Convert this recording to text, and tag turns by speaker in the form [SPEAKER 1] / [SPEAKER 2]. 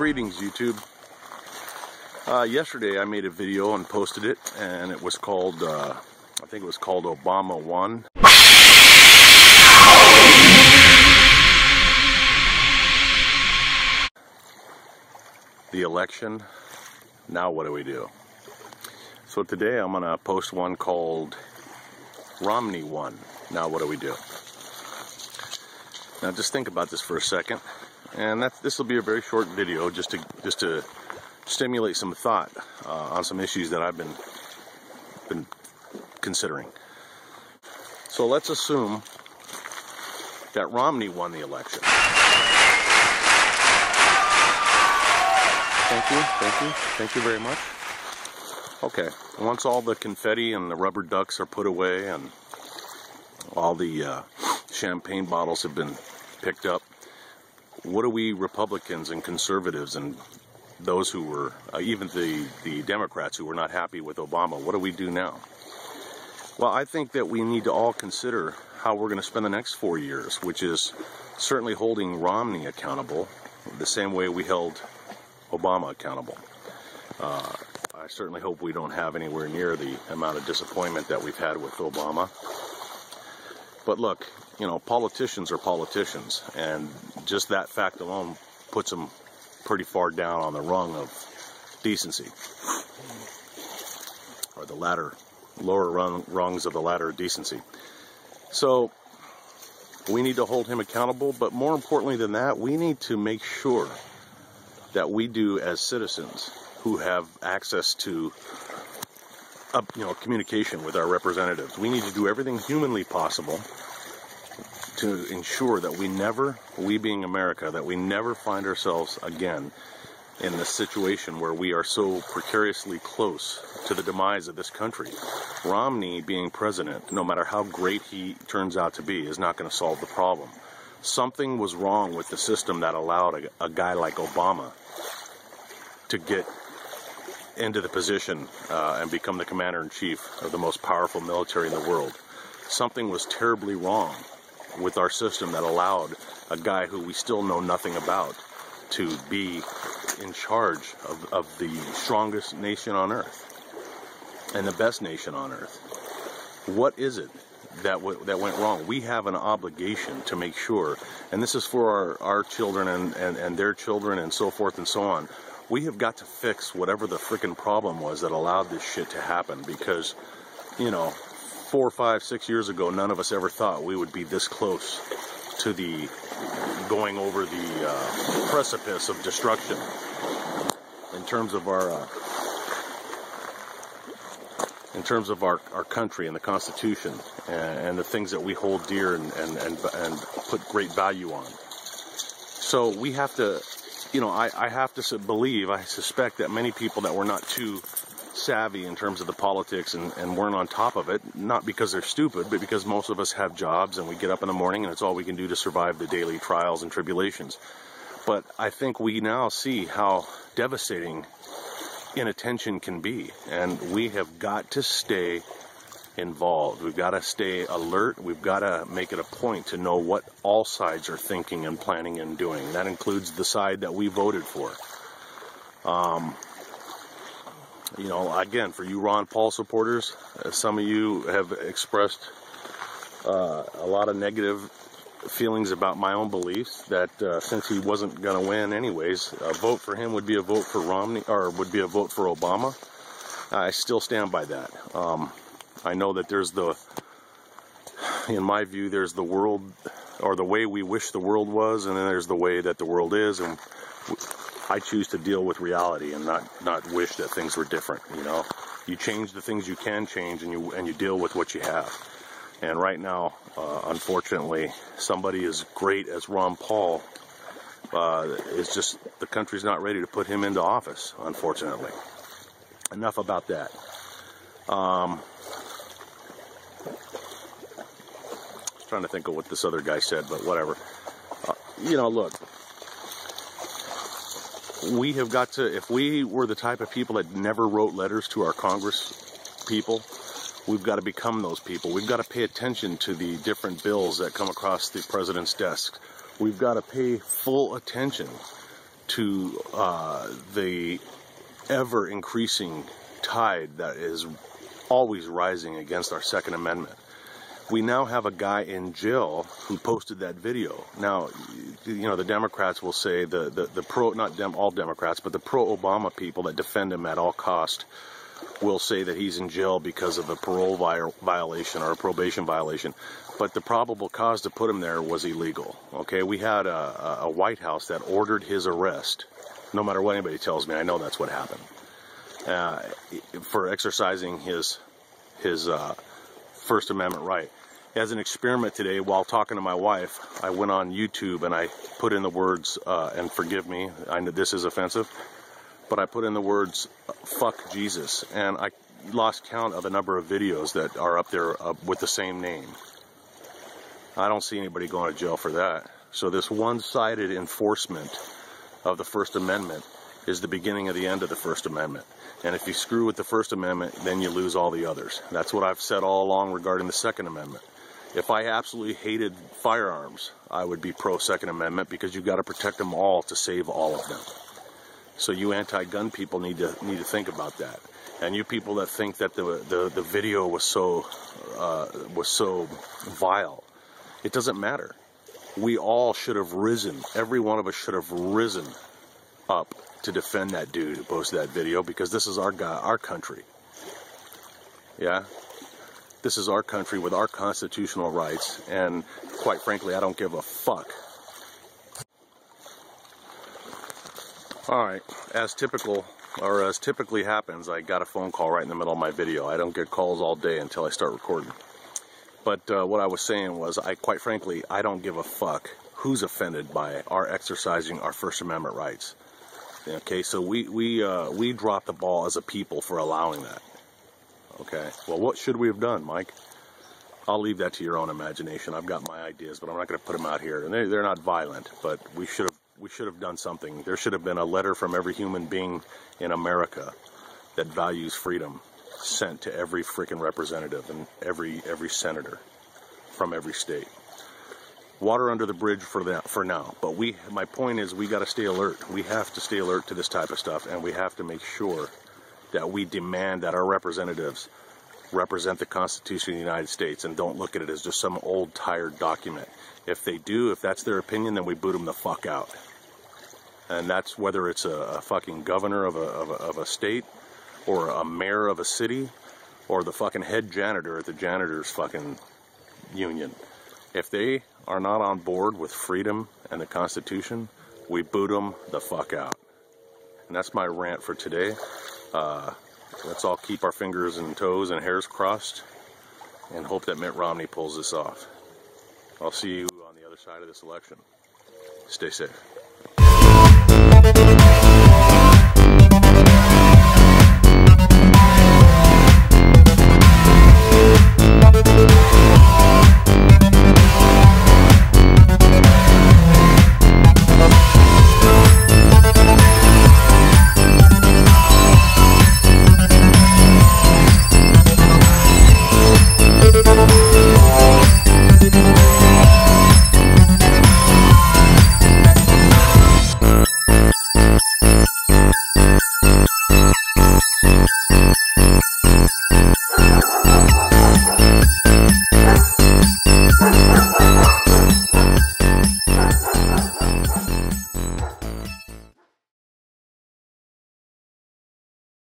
[SPEAKER 1] Greetings, YouTube. Yesterday I made a video and posted it, and it was called, I think it was called Obama Won. The election, now what do we do? So today I'm going to post one called Romney Won, now what do we do? Now just think about this for a second, and this will be a very short video just to stimulate some thought on some issues that I've been considering. So let's assume that Romney won the election. Thank you very much. Okay, once all the confetti and the rubber ducks are put away and all the champagne bottles have been picked up, what do we Republicans and conservatives and those who were, even the Democrats who were not happy with Obama, what do we do now? Well, I think that we need to all consider how we're going to spend the next 4 years, which is certainly holding Romney accountable the same way we held Obama accountable. I certainly hope we don't have anywhere near the amount of disappointment that we've had with Obama. But look, you know, politicians are politicians, and just that fact alone puts them pretty far down on the rung of decency, or the lower rungs of the ladder of decency. So we need to hold him accountable, but more importantly than that, we need to make sure that we do, as citizens who have access to communication with our representatives, we need to do everything humanly possible to ensure that we being America, that we never find ourselves again in the situation where we are so precariously close to the demise of this country. Romney being president, no matter how great he turns out to be, is not going to solve the problem. Something was wrong with the system that allowed a guy like Obama to get into the position and become the commander-in-chief of the most powerful military in the world. Something was terribly wrong with our system that allowed a guy who we still know nothing about to be in charge of the strongest nation on earth and the best nation on earth. What is it that went wrong? We have an obligation to make sure, and this is for our children and their children and so forth and so on. We have got to fix whatever the frickin' problem was that allowed this shit to happen, because, you know, 4, 5, 6 years ago, none of us ever thought we would be this close to going over the precipice of destruction in terms of our country and the Constitution and the things that we hold dear and put great value on. So we have to, I have to believe, I suspect that many people that were not too savvy in terms of the politics and weren't on top of it, not because they're stupid, but because most of us have jobs and we get up in the morning and it's all we can do to survive the daily trials and tribulations. But I think we now see how devastating inattention can be, and we have got to stay involved. We've got to stay alert. We've got to make it a point to know what all sides are thinking and planning and doing. That includes the side that we voted for. Again, for you Ron Paul supporters, some of you have expressed a lot of negative feelings about my own beliefs, that since he wasn't going to win anyways, a vote for him would be a vote for Romney, or would be a vote for Obama. I still stand by that. I know that in my view, there's the world, or the way we wish the world was, and then there's the way that the world is, and I choose to deal with reality and not wish that things were different. You change the things you can change, and you deal with what you have. And right now, unfortunately, somebody as great as Ron Paul is just, the country's not ready to put him into office, unfortunately. Enough about that. I was trying to think of what this other guy said, but whatever. Look, we have got to, if we were the type of people that never wrote letters to our Congress people, we've got to become those people. We've got to pay attention to the different bills that come across the president's desk. We've got to pay full attention to the ever-increasing tide that is always rising against our Second Amendment. We now have a guy in jail who posted that video. Now, you know, the Democrats will say, the pro, not all Democrats, but the pro-Obama people that defend him at all cost will say that he's in jail because of a parole violation or a probation violation. But the probable cause to put him there was illegal. Okay, we had a White House that ordered his arrest. No matter what anybody tells me, I know that's what happened. For exercising his First Amendment right. As an experiment today, while talking to my wife, I went on YouTube and I put in the words, and forgive me, I know this is offensive, but I put in the words, fuck Jesus, and I lost count of the number of videos that are up there with the same name. I don't see anybody going to jail for that. So this one-sided enforcement of the First Amendment is the beginning of the end of the First Amendment. And if you screw with the First Amendment, then you lose all the others. That's what I've said all along regarding the Second Amendment. If I absolutely hated firearms, I would be pro-Second Amendment, because you've got to protect them all to save all of them. So you anti-gun people need to think about that. And you people that think that the video was so vile, it doesn't matter. We all should have risen. Every one of us should have risen up to defend that dude who posted that video, because this is our guy, our country. Yeah? This is our country with our constitutional rights, and quite frankly, I don't give a fuck. Alright, as typically happens, I got a phone call right in the middle of my video. I don't get calls all day until I start recording. But what I was saying was, quite frankly, I don't give a fuck who's offended by our exercising our First Amendment rights. Okay, so we dropped the ball as a people for allowing that. Okay, well, what should we have done, Mike? I'll leave that to your own imagination. I've got my ideas, but I'm not going to put them out here. And they're not violent, but we should have done something. There should have been a letter from every human being in America that values freedom sent to every freaking representative and every senator from every state. Water under the bridge for now. But my point is, we got to stay alert. We have to stay alert to this type of stuff, and we have to make sure that we demand that our representatives represent the Constitution of the United States and don't look at it as just some old, tired document. If they do, if that's their opinion, then we boot them the fuck out. And that's whether it's a fucking governor of a state, or a mayor of a city, or the fucking head janitor at the janitor's fucking union. If they are not on board with freedom and the Constitution, we boot them the fuck out. And that's my rant for today. Let's all keep our fingers and toes and hairs crossed and hope that Mitt Romney pulls this off. I'll see you on the other side of this election. Stay safe.